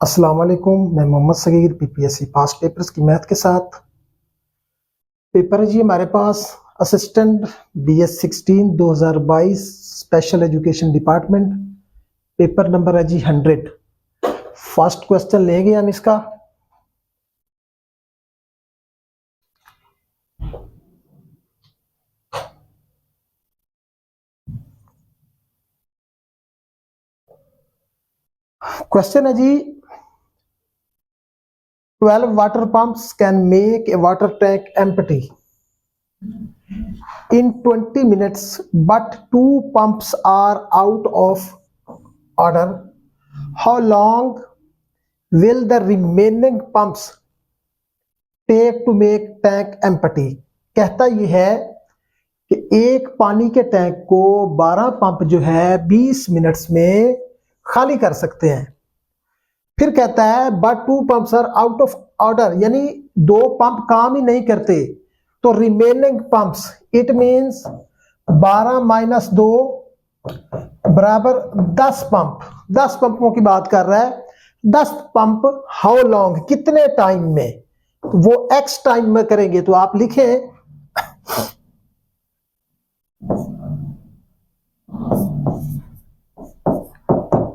अस्सलाम वालेकुम। मैं Mohammad Sagir PPSC past papers की मैथ के साथ पेपर है जी हमारे पास assistant BS 16 2022 special education department. Paper number है जी 100। फर्स्ट क्वेश्चन लेंगे हम इसका। क्वेश्चन है जी 12 water pumps can make a water tank empty in 20 minutes but 2 pumps are out of order. How long will the remaining pumps take to make tank empty? कहता यह है कि एक पानी के टैंक को 12 पंप जो है 20 मिनट्स में खाली कर सकते हैं। फिर कहता है but 2 pumps are out of order, यानी 2 पंप काम ही नहीं करते। तो remaining pumps it means 12 minus 2 बराबर 10 पंप। 10 पंपों की बात कर रहा है। 10 पंप हाउ लॉन्ग, कितने टाइम में, वो एक्स टाइम में करेंगे। तो आप लिखें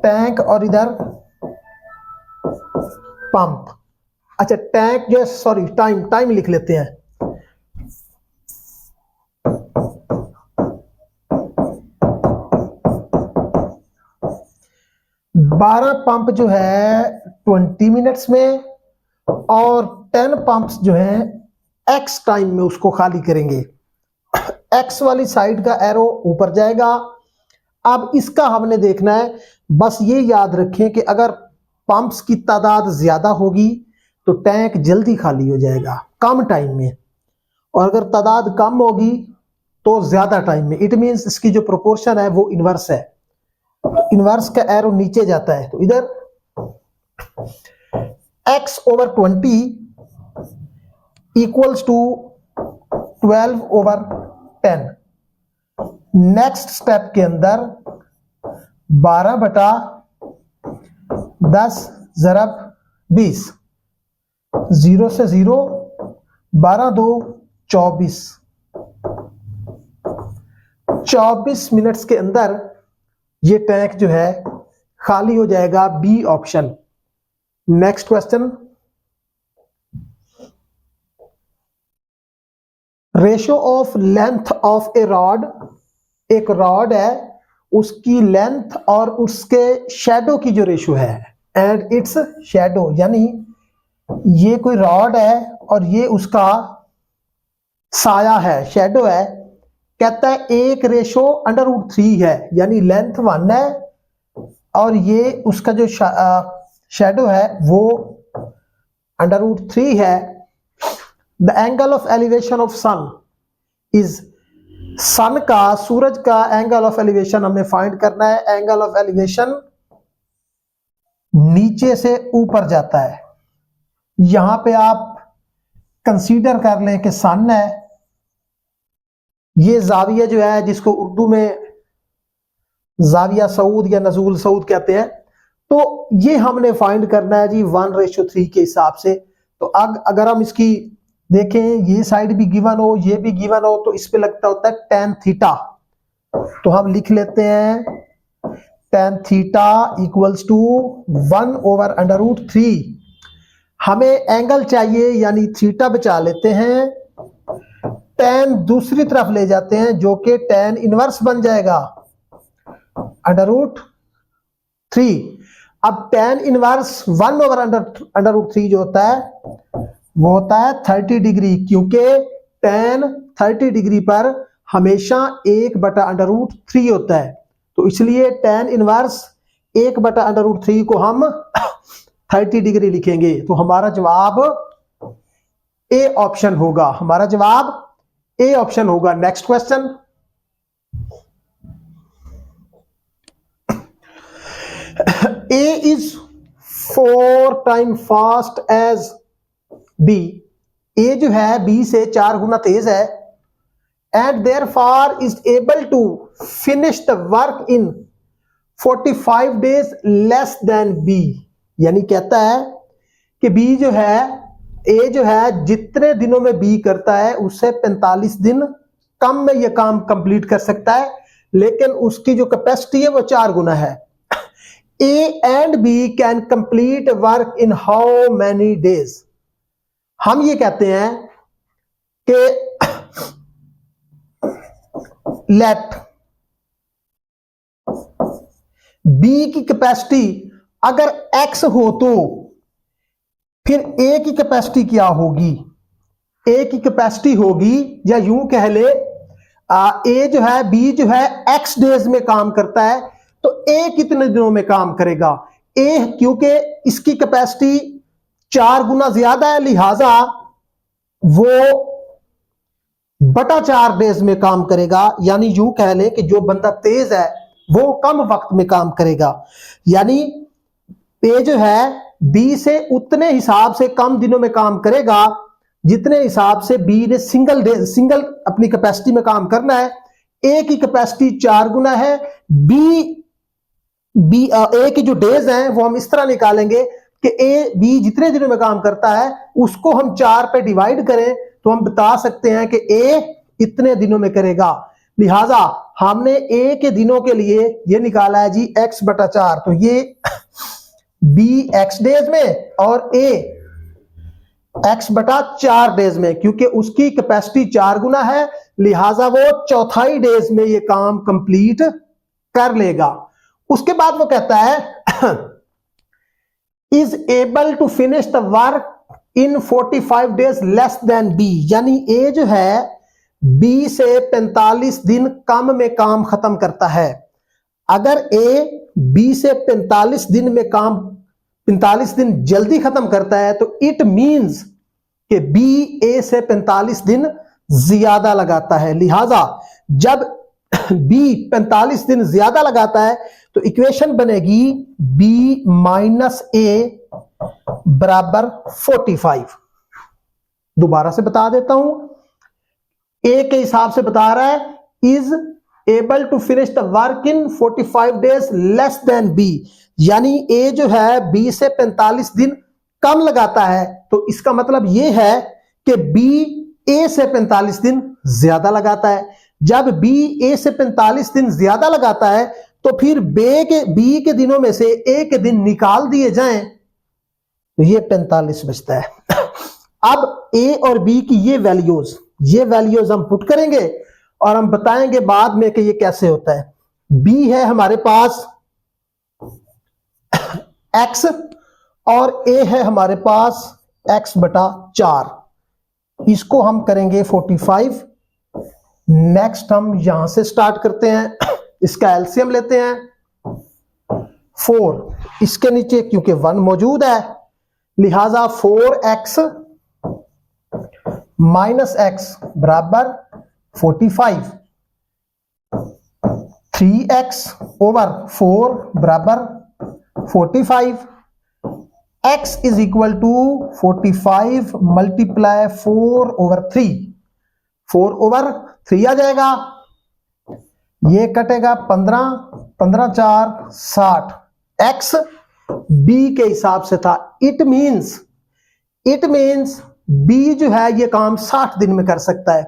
टैंक और इधर पंप। अच्छा टैंक जो है, सॉरी टाइम लिख लेते हैं। बारह पंप जो है 20 मिनट्स में और 10 पंप्स जो है एक्स टाइम में उसको खाली करेंगे। एक्स वाली साइड का एरो ऊपर जाएगा। अब इसका हमने देखना है, बस ये याद रखें कि अगर पंप्स की तादाद ज्यादा होगी तो टैंक जल्दी खाली हो जाएगा कम टाइम में, और अगर तादाद कम होगी तो ज्यादा टाइम में। इट मींस इसकी जो प्रोपोर्शन है वो इनवर्स है। इनवर्स का एरो नीचे जाता है। तो इधर x over 20 equals to 12 over 10। Next step के अंदर 12 बटा 10 ज़रब 20, 0 से 0, 12 2 24। 24 मिनट्स के अंदर ये टैंक जो है खाली हो जाएगा। B option. Next question, ratio of length of a rod. एक रॉड है, उसकी लेंथ और उसके शैडो की जो रेशियो है, एंड इट्स शैडो, यानी ये कोई रॉड है और ये उसका साया है, शैडो है। कहता है एक रेशो √3 है, यानी लेंथ 1 है और ये उसका जो शैडो है वो √3 है। The angle of elevation of sun is, sun का, सूरज का एंगल ऑफ एलिवेशन हमें फाइंड करना है। एंगल ऑफ एलिवेशन नीचे से ऊपर जाता है। यहां पे आप कंसीडर कर लें कि सन है, ये जाविया जो है जिसको उर्दू में जाविया सऊद या नजूल सऊद कहते हैं, तो ये हमने फाइंड करना है जी 1:3 के हिसाब से। तो अगर हम इसकी देखें, ये साइड भी गिवन हो, ये भी गिवन हो, तो इस पे लगता होता है tan थीटा। तो हम लिख लेते हैं tan थीटा इक्वल्स टू 1/√3। हमें एंगल चाहिए, यानी थीटा बचा लेते हैं, tan दूसरी तरफ ले जाते हैं जो कि tan इनवर्स बन जाएगा √3। अब tan इनवर्स 1/√3 जो होता है वो होता है 30 डिग्री, क्योंकि tan 30 डिग्री पर हमेशा 1/√3 होता है। तो इसलिए tan इनवर्स 1/√3 को हम 30 डिग्री लिखेंगे। तो हमारा जवाब ए ऑप्शन होगा। हमारा जवाब ए ऑप्शन होगा। Next question, A is 4 times fast as B. A जो है बी से 4 गुना तेज है, and therefore is able to finish the work in 45 days less than B. यानी कहता है कि बी जो है, ए जो है जितने दिनों में बी करता है उससे 45 दिन कम में यह काम कंप्लीट कर सकता है, लेकिन उसकी जो कैपेसिटी है वो 4 गुना है। A and B can complete work in how many days. हम ये कहते हैं कि लेट बी की कैपेसिटी अगर एक्स हो तो फिर ए की कैपेसिटी क्या होगी? ए की कैपेसिटी होगी, या यूं कह ले, ए जो है, बी जो है एक्स डेज में काम करता है, तो ए कितने दिनों में काम करेगा? ए, क्योंकि इसकी कैपेसिटी 4 गुना ज्यादा है, लिहाजा वो बटा 4 डेज में काम करेगा। यानी यूं कह ले कि जो बंदा तेज है वो कम वक्त में काम करेगा। यानी ए जो है बी से उतने हिसाब से कम दिनों में काम करेगा जितने हिसाब से बी ने सिंगल अपनी कैपेसिटी में काम करना है। ए की कैपेसिटी 4 गुना है, ए की जो डेज हैं वो हम इस तरह निकालेंगे कि ए बी जितने दिनों में काम करता है उसको हम 4 पे डिवाइड करें तो हम बता सकते हैं कि ए इतने दिनों में करेगा। लिहाजा हमने ए के दिनों के लिए ये निकाला है जी x बटा 4, तो ये बी x डेज में और ए x बटा 4 डेज में, क्योंकि उसकी कैपेसिटी 4 गुना है, लिहाजा वो 1/4 डेज में ये काम कंप्लीट कर लेगा। उसके बाद वो कहता है is able to finish the work in 45 days less than B. यानी ए जो है बी से 45 दिन कम में काम खत्म करता है। अगर ए बी से 45 दिन में काम 45 दिन जल्दी खत्म करता है तो इट मींस कि बी ए से 45 दिन ज्यादा लगाता है। लिहाजा जब बी 45 दिन ज्यादा लगाता है तो इक्वेशन बनेगी बी माइनस ए बराबर 45। दोबारा से बता देता हूं, ए के हिसाब से बता रहा है is able to finish the work in 45 days less than B. यानी ए जो है बी से 45 दिन कम लगाता है, तो इसका मतलब यह है कि बी ए से 45 दिन ज्यादा लगाता है। जब बी ए से 45 दिन ज्यादा लगाता है तो फिर बी के दिनों में से ए के दिन निकाल दिए जाएं तो ये 45 बचता है। अब ए और बी की ये वैल्यूज हम पुट करेंगे और हम बताएंगे बाद में कि ये कैसे होता है। बी है हमारे पास x और ए है हमारे पास x बटा 4। इसको हम करेंगे 45। नेक्स्ट हम यहां से स्टार्ट करते हैं, इसका एलसीएम लेते हैं 4, इसके नीचे क्योंकि 1 मौजूद है लिहाजा 4x माइनस x बराबर 45, 3x ओवर 4 बराबर 45, x is equal to 45 multiply 4 over 3, 4 over 3 आ जाएगा, ये कटेगा 15, 15 4 60, x b के हिसाब से था। इट मीन्स b जो है ये काम 60 दिन में कर सकता है।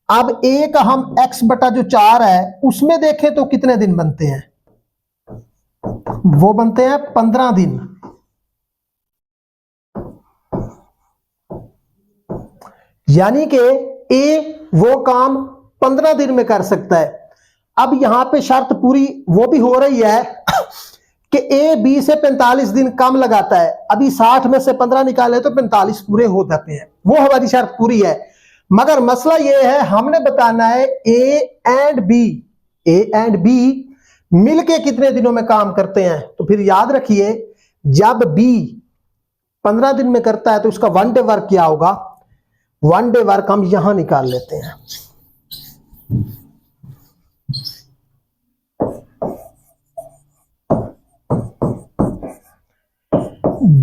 अब a का हम x बटा जो 4 है उसमें देखें तो कितने दिन बनते हैं, वो बनते हैं 15 दिन। यानी कि a वो काम 15 दिन में कर सकता है। अब यहां पे शर्त पूरी वो भी हो रही है कि ए बी से 45 दिन कम लगाता है। अभी 60 में से 15 निकाले तो 45 पूरे हो जाते हैं, वो हमारी शर्त पूरी है। मगर मसला ये है हमने बताना है ए एंड बी मिलके कितने दिनों में काम करते हैं। तो फिर याद रखिए जब बी 15 दिन में करता है तो उसका 1 डे वर्क क्या होगा, 1 डे वर्क हम यहां निकाल लेते हैं।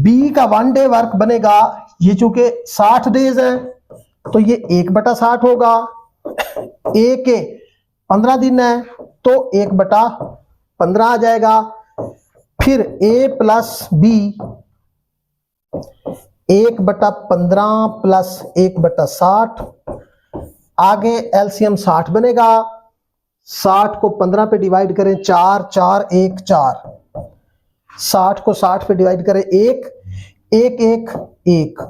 बी का 1 डे वर्क बनेगा, ये चूंकि 60 डेज है तो ये 1/60 होगा, ए के 15 दिन है तो 1/15 आ जाएगा। फिर a प्लस बी 1/15 प्लस 1/60, आगे एलसीएम 60 बनेगा, 60 को 15 पे डिवाइड करें 4, 4 1 4, 60 को 60 पे डिवाइड करें 1 1 1 1,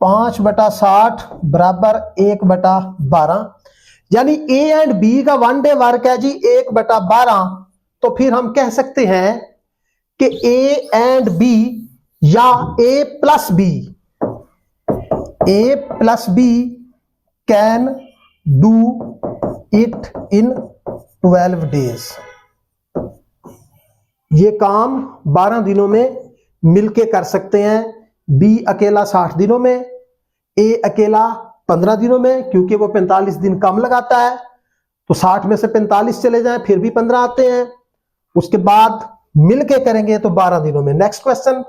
5/60 बराबर 1/12, यानी ए एंड बी का 1 डे वर्क है जी 1/12। तो फिर हम कह सकते हैं कि ए एंड बी या A plus B can do it in 12 days. ये काम 12 दिनों में मिलके कर सकते हैं। बी अकेला 60 दिनों में, ए अकेला 15 दिनों में, क्योंकि वो 45 दिन कम लगाता है। तो 60 में से 45 चले जाएं फिर भी 15 आते हैं, उसके बाद मिलके करेंगे तो 12 दिनों में। Next question,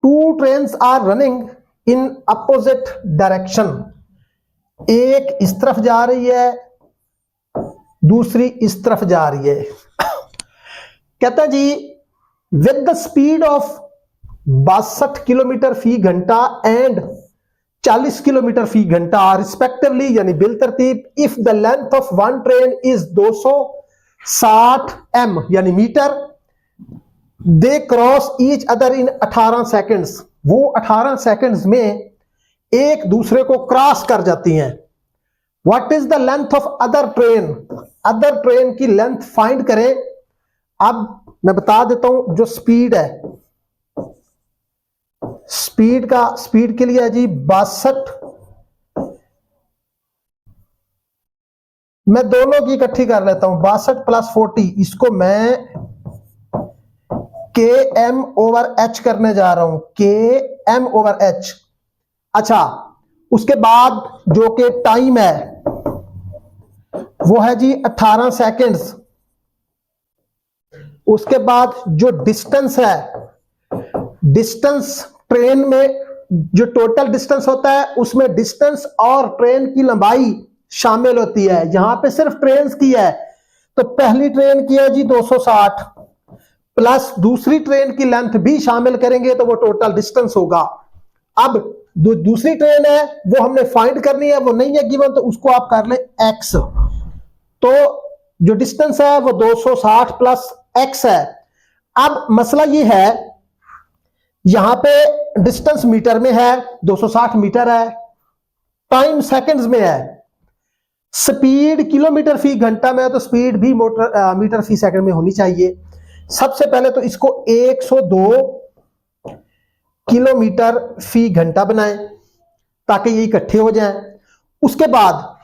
2 trains are running in opposite direction. एक इस तरफ जा रही है, दूसरी इस तरफ जा रही है। कहता है जी with the speed of 62 kilometre फी घंटा एंड 40 किलोमीटर फी घंटा रिस्पेक्टिवली, यानी बिल तरतीब, if the length of one train is 260 m यानी meter, they cross each other in 18 seconds. वो 18 सेकेंड्स में एक दूसरे को क्रॉस कर जाती हैं। What is the length of other train? Other train की लेंथ फाइंड करें। अब मैं बता देता हूं जो स्पीड है, स्पीड के लिए है जी 62, मैं दोनों की इकट्ठी कर लेता हूं, 62 + 40, इसको मैं km/h करने जा रहा हूं, km/h। अच्छा, उसके बाद जो कि टाइम है वो है जी 18 सेकेंड्स। उसके बाद जो डिस्टेंस है, डिस्टेंस ट्रेन में जो टोटल डिस्टेंस होता है उसमें डिस्टेंस और ट्रेन की लंबाई शामिल होती है। यहां पे सिर्फ ट्रेन की है, तो पहली ट्रेन की है जी 260 प्लस दूसरी ट्रेन की लेंथ भी शामिल करेंगे तो वो टोटल डिस्टेंस होगा। अब दूसरी ट्रेन है वो हमने फाइंड करनी है, वो नहीं है गिवन, तो उसको आप कर ले x। तो जो डिस्टेंस है वो 260 प्लस x है। अब मसला ये है, यहां पे डिस्टेंस मीटर में है, 260 मीटर है, टाइम सेकंड्स में है, स्पीड किलोमीटर फी घंटा में है, तो स्पीड भी मीटर फी सेकंड में होनी चाहिए। सबसे पहले तो इसको 102 किलोमीटर फी घंटा बनाएं ताकि ये इकट्ठे हो जाएं। उसके बाद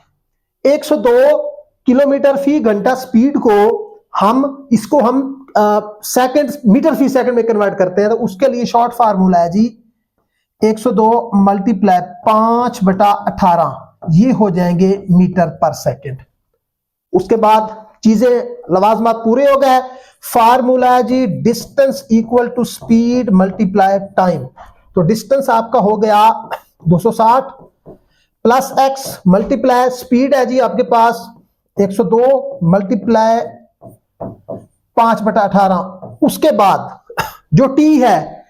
102 किलोमीटर फी घंटा स्पीड को इसको हम सेकंड मीटर फी सेकंड में कन्वर्ट करते हैं, तो उसके लिए शॉर्ट फार्मूला है जी 102 × 5/18, ये हो जाएंगे मीटर पर सेकंड। उसके बाद चीजें लवाजमात पूरे हो गए। फार्मूला है जी distance equal to speed multiply time. तो डिस्टेंस आपका हो गया 260 प्लस x मल्टीप्लाई स्पीड है जी आपके पास 102 मल्टीप्लाई 5/18। उसके बाद जो t है,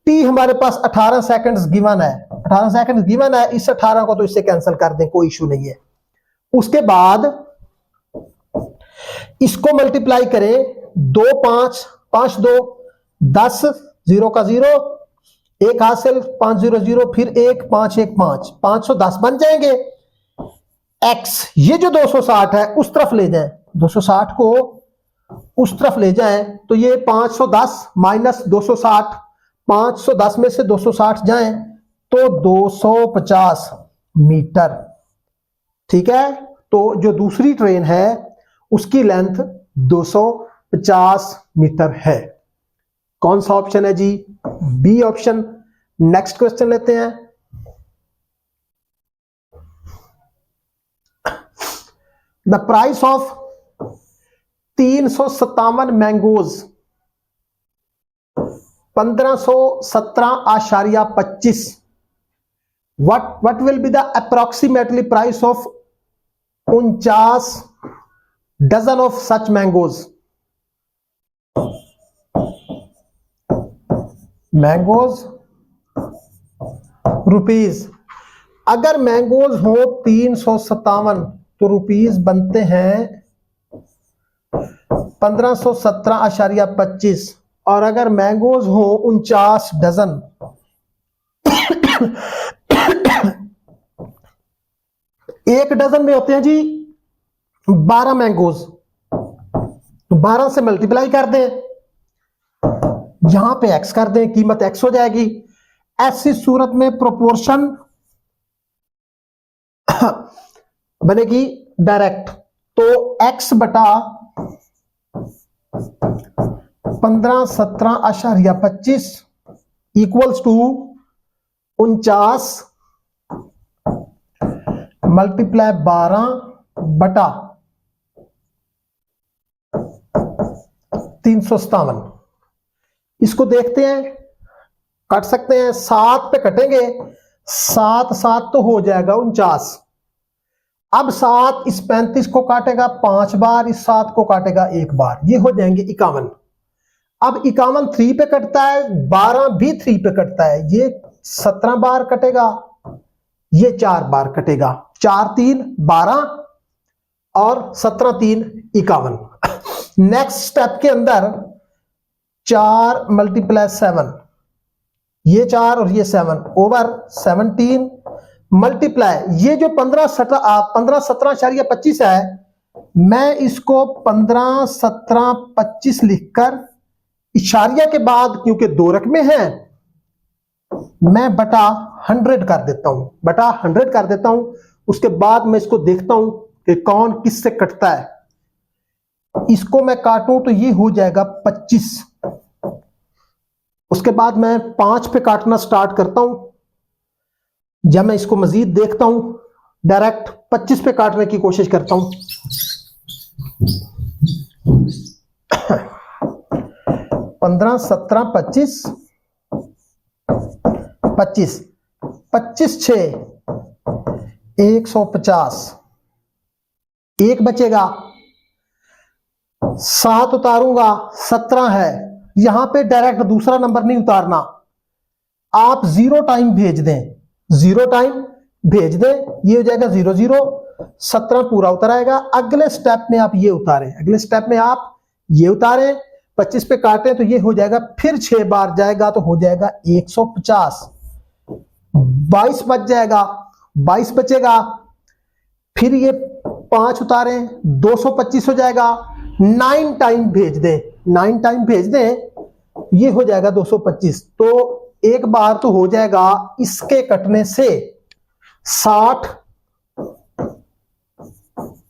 t हमारे पास 18 सेकंड्स गिवन है, 18 सेकंड्स गिवन है, इस 18 को तो इससे कैंसिल कर दें, कोई इशू नहीं है। उसके बाद इसको मल्टीप्लाई करें, 2 5 5 2 10, 0 का 0, 1 हासिल, 5 0 0, फिर 1 5 1 5, 510 बन जाएंगे। x ये जो 260 है उस तरफ ले जाएं, 260 को उस तरफ ले जाएं, तो ये 510 माइनस 260, 510 में से 260 जाएं तो 250 मीटर। ठीक है, तो जो दूसरी ट्रेन है उसकी लेंथ 250 मीटर है। कौन सा ऑप्शन है जी? B option. नेक्स्ट क्वेश्चन लेते हैं। The price of 357 mangoes 1517.25, what will be the approximately price of 49 dozen of such mangoes, mangoes rupees. अगर मैंगोज हो 357 तो रुपीज बनते हैं 1517.25। और अगर मैंगोज हो 49 डजन एक डजन में होते हैं जी 12 मैंगोज, तो 12 से मल्टीप्लाई कर दें, यहां पे एक्स कर दें, कीमत एक्स हो जाएगी। ऐसी सूरत में प्रोपोर्शन बनेगी डायरेक्ट, तो x बटा 1517.25 इक्वल्स टू 49 मल्टीप्लाई 12 बटा 357। इसको देखते हैं, कट सकते हैं, 7 पे कटेंगे, 7 7 तो हो जाएगा 49। अब 7 इस 35 को काटेगा 5 बार, इस 7 को काटेगा 1 बार, ये हो जाएंगे 51। अब 51 3 पे कटता है, 12 भी 3 पे कटता है, ये 17 बार कटेगा, ये 4 बार कटेगा, 4 3 12 और 17 3 51। नेक्स्ट स्टेप के अंदर 4 मल्टीप्लाई 7, ये 4 और ये 7 ओवर 17 मल्टीप्लाई ये जो 1517.25 है, मैं इसको 1517.25 लिखकर इशारिया के बाद, क्योंकि 2 रकमें हैं, मैं बटा 100 कर देता हूं, बटा 100 कर देता हूं। उसके बाद मैं इसको देखता हूं कि कौन किससे कटता है। इसको मैं काटूं तो ये हो जाएगा 25। उसके बाद मैं 5 पे काटना स्टार्ट करता हूं। जब मैं इसको मजीद देखता हूं, डायरेक्ट 25 पे काटने की कोशिश करता हूं। 15 17 25 25 25 6 150, 1 बचेगा, 7 उतारूंगा 17 है। यहां पे डायरेक्ट दूसरा नंबर नहीं उतारना, आप 0 टाइम भेज दें, 0 टाइम भेज दें, ये हो जाएगा 0 0, 17 पूरा उतर आएगा। अगले स्टेप में आप ये उतारें, अगले स्टेप में आप ये उतारें, 25 पे काटें तो ये हो जाएगा, फिर 6 बार जाएगा तो हो जाएगा 150, 22 बच जाएगा, 22 बचेगा, फिर ये 5 उतारें 225 हो जाएगा, 9 टाइम भेज दें, 9 टाइम भेज दें, ये हो जाएगा 225। तो एक बार तो हो जाएगा इसके कटने से 60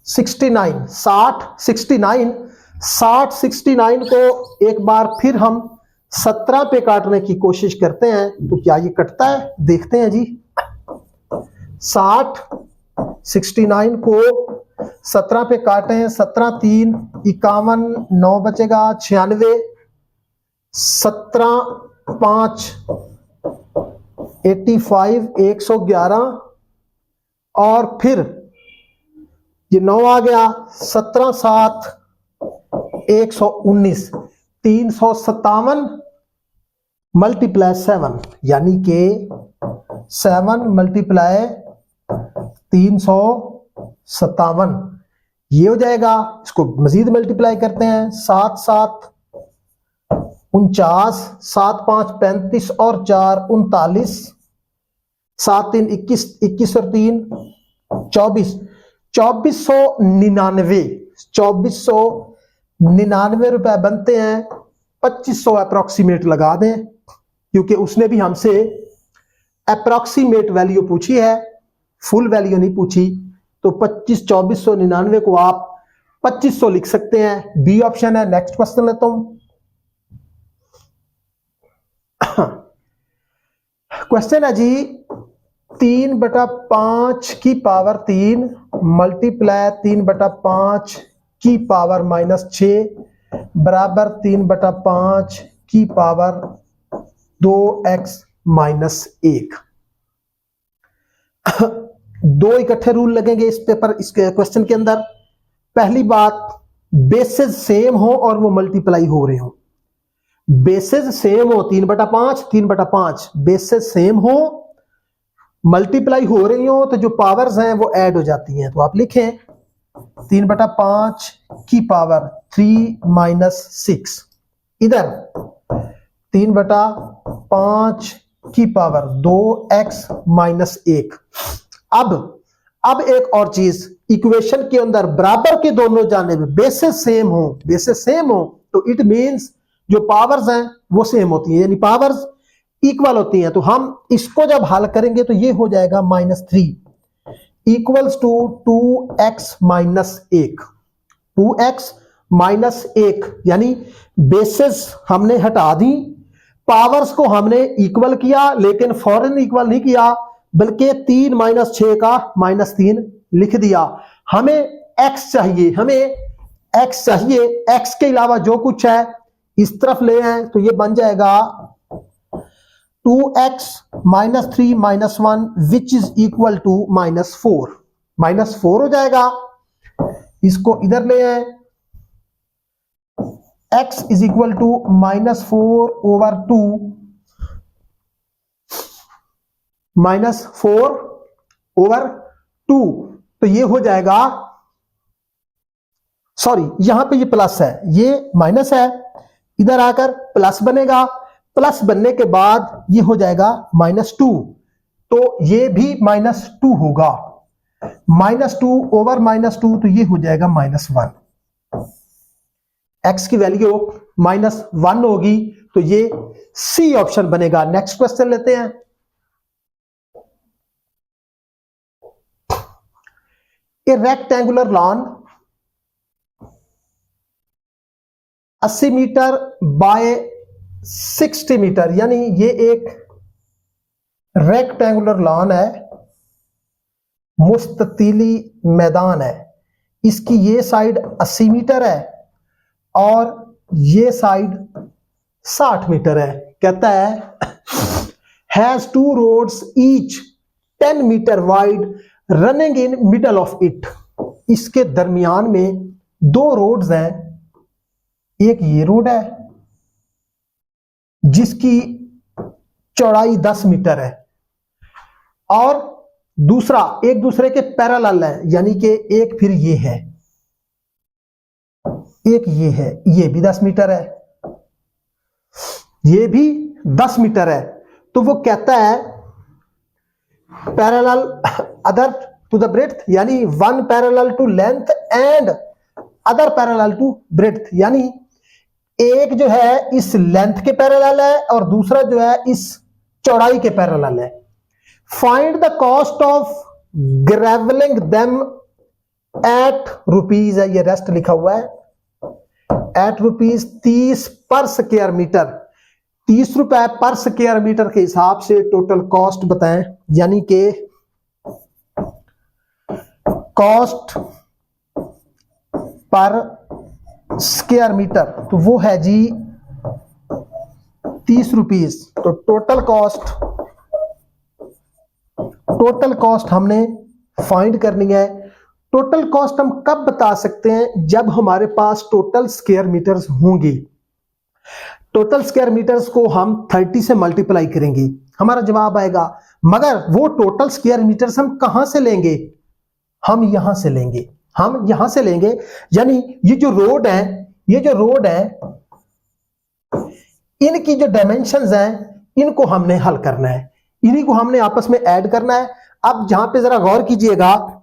69 60 69 60 69 को एक बार फिर हम 17 पे काटने की कोशिश करते हैं, तो क्या ये कटता है, देखते हैं जी। 60 69 को 17 पे काटें, 17 3 51, 9 बचेगा 96, 17 5 85 111 और फिर ये 9 आ गया, 17 7 119, 357 मल्टीप्लाई 7, यानी कि 7 मल्टीप्लाई 357 ये हो जाएगा। इसको मजीद मल्टीप्लाई करते हैं, 7 7 49, 7 5 35 और 4 39, 7 3 21, 21 और 3 24, 2499, 2499 रुपए बनते हैं। 2500 अप्रोक्सीमेट लगा दें, क्योंकि उसने भी हमसे अप्रोक्सीमेट वैल्यू पूछी है, फुल वैल्यू नहीं पूछी। तो 2499 को आप 2500 लिख सकते हैं, बी ऑप्शन है। नेक्स्ट क्वेश्चन लेता हूं। क्वेश्चन है जी 3/5 की पावर 3 मल्टीप्लाई 3/5 की पावर -6 बराबर 3/5 की पावर 2x -1। दो इकट्ठे रूल लगेंगे इस पेपर, इस क्वेश्चन के अंदर। पहली बात, बेसेस सेम हो और वो मल्टीप्लाई हो रहे हो। बेसेस सेम हो 3/5 3/5, बेसेस सेम हो मल्टीप्लाई हो रही हो तो जो पावर्स हैं वो ऐड हो जाती हैं। तो आप लिखें 3/5 की पावर 3 - 6, इधर 3/5 की पावर 2x - 1। अब एक और चीज, इक्वेशन के अंदर बराबर के दोनों जाने में बेसेस सेम हो तो इट मींस जो पावर्स हैं वो सेम होती हैं, यानी पावर्स इक्वल होती हैं। तो हम इसको जब हल करेंगे तो ये हो जाएगा -3 इक्वल्स टू 2x - 1, 2x - 1, यानी बेसिस हमने हटा दी, पावर्स को हमने इक्वल किया, लेकिन फौरन इक्वल नहीं किया, बल्कि 3 - 6 का -3 लिख दिया। हमें x चाहिए, x के अलावा जो कुछ है इस तरफ ले आए तो ये बन जाएगा 2x - 3 - 1 which is equal to -4, -4 हो जाएगा। इसको इधर ले आए, x इज इक्वल टू -4/2, -4/2, तो ये हो जाएगा, सॉरी यहां पे ये प्लस है, ये माइनस है, इधर आकर प्लस बनेगा, प्लस बनने के बाद ये हो जाएगा -2, तो ये भी -2 होगा, -2/-2, तो ये हो जाएगा -1। x की वैल्यू -1 होगी, तो ये सी ऑप्शन बनेगा। नेक्स्ट क्वेश्चन लेते हैं। A rectangular lawn 80 meter by 60 meter, यानी ये एक रेक्टेंगुलर लॉन है, मुस्ततीली मैदान है, इसकी ये साइड 80 मीटर है और ये साइड 60 मीटर है। कहता है has 2 roads each 10 meter wide running in middle of it, इसके दरमियान में 2 रोड्स हैं, एक ये रोड है जिसकी चौड़ाई 10 मीटर है और दूसरा एक दूसरे के पैरेलल है, यानी कि एक फिर ये है, एक ये है, ये भी 10 मीटर है, ये भी 10 मीटर है। तो वो कहता है parallel other to the breadth, यानी one parallel to length and other parallel to breadth, यानी एक जो है इस लेंथ के पैरेलल है और दूसरा जो है इस चौड़ाई के पैरेलल है। Find the cost of gravelling them at rupees है, ये रेस्ट लिखा हुआ है, एट रुपीज 30 पर स्क्वायर मीटर, 30 रुपए पर स्क्वायर मीटर के हिसाब से टोटल कॉस्ट बताएं, यानी कि कॉस्ट पर स्क्वायर मीटर, तो वो है जी 30 रुपीज। तो टोटल कॉस्ट हमने फाइंड करनी है। टोटल कॉस्ट हम कब बता सकते हैं? जब हमारे पास टोटल स्क्वायर मीटर्स होंगी। टोटल स्क्वायर मीटर्स को हम 30 से मल्टीप्लाई करेंगे, हमारा जवाब आएगा। मगर वो टोटल स्क्वायर मीटर्स हम कहां से लेंगे? हम यहां से लेंगे, हम यहां से लेंगे, यानी ये जो रोड है, इनकी जो डायमेंशंस हैं इनको हमने हल करना है, इन्हीं को हमने आपस में ऐड करना है। अब जहां पे जरा गौर कीजिएगा,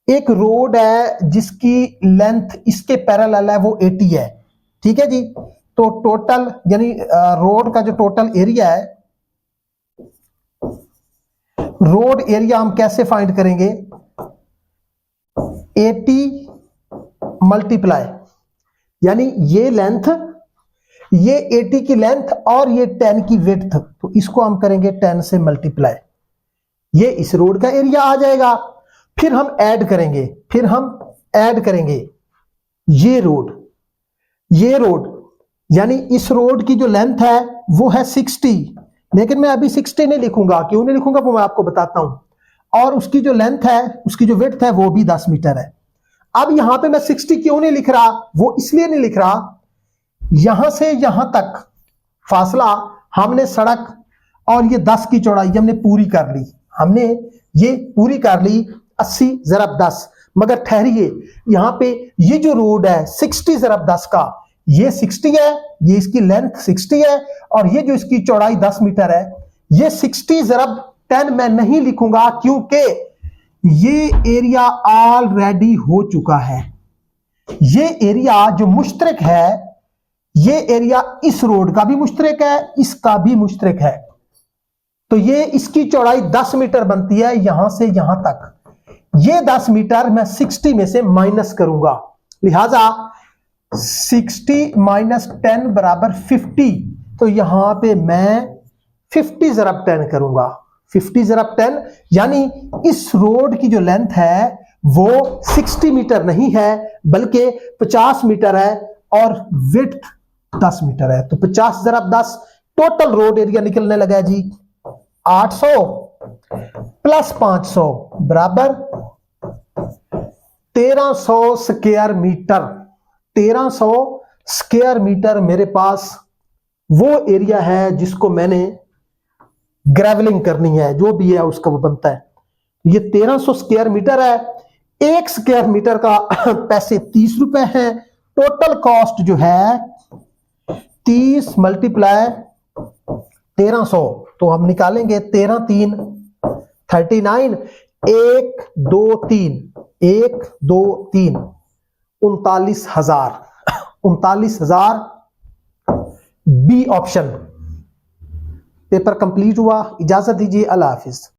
एक रोड है जिसकी लेंथ इसके पैरेलल है, वो 80 है, ठीक है जी। तो टोटल यानी रोड का जो टोटल एरिया है, रोड एरिया हम कैसे फाइंड करेंगे? 80 मल्टीप्लाई, यानी ये लेंथ, ये 80 की लेंथ और ये 10 की विड्थ, तो इसको हम करेंगे 10 से मल्टीप्लाई, ये इस रोड का एरिया आ जाएगा। फिर हम ऐड करेंगे ये रोड, यानी इस रोड की जो लेंथ है वो है 60, लेकिन मैं अभी 60 नहीं लिखूंगा, क्यों नहीं लिखूंगा वो मैं आपको बताता हूं। और उसकी जो लेंथ है, उसकी जो विड्थ है वो भी 10 मीटर है। अब यहां पे मैं 60 क्यों नहीं लिख रहा, वो इसलिए नहीं लिख रहा, यहां से यहां तक फासला हमने सड़क और ये 10 की चौड़ाई हमने पूरी कर ली, हमने ये पूरी कर ली 80 ज़रब 10। मगर ठहरिए, यहां पे ये जो रोड है 60 ज़रब 10 का, ये 60 है, ये इसकी लेंथ 60 है, और ये जो इसकी चौड़ाई 10 मीटर है, ये 60 ज़रब 10 मैं नहीं लिखूंगा क्योंकि ये एरिया ऑलरेडी हो चुका है। ये एरिया जो मुश्तरक है, ये एरिया इस रोड का भी मुश्तरक है, इसका भी मुश्तरक है, तो ये इसकी चौड़ाई 10 मीटर बनती है यहां से यहां तक। ये 10 मीटर मैं 60 में से माइनस करूंगा, लिहाजा 60 माइनस 10 बराबर 50। तो यहां पे मैं 50 ज़रब 10 करूंगा, 50 ज़रब 10, यानी इस रोड की जो लेंथ है वो 60 मीटर नहीं है बल्कि 50 मीटर है और विड्थ 10 मीटर है। तो 50 ज़रब 10 टोटल रोड एरिया निकलने लगा है जी 800 प्लस 500 बराबर 1300 स्क्वायर मीटर। 1300 स्क्वायर मीटर मेरे पास वो एरिया है जिसको मैंने ग्रेवलिंग करनी है, जो भी है उसका वो बनता है। ये 1300 स्क्वायर मीटर है, एक स्क्वायर मीटर का पैसे 30 रुपए हैं। टोटल कॉस्ट जो है 30 मल्टीप्लाई 1300, तो हम निकालेंगे 13 3 39, 1 2 3 1 2 3 39,000 39,000 बी ऑप्शन। पेपर कंप्लीट हुआ, इजाजत दीजिए, अल्लाह हाफिज।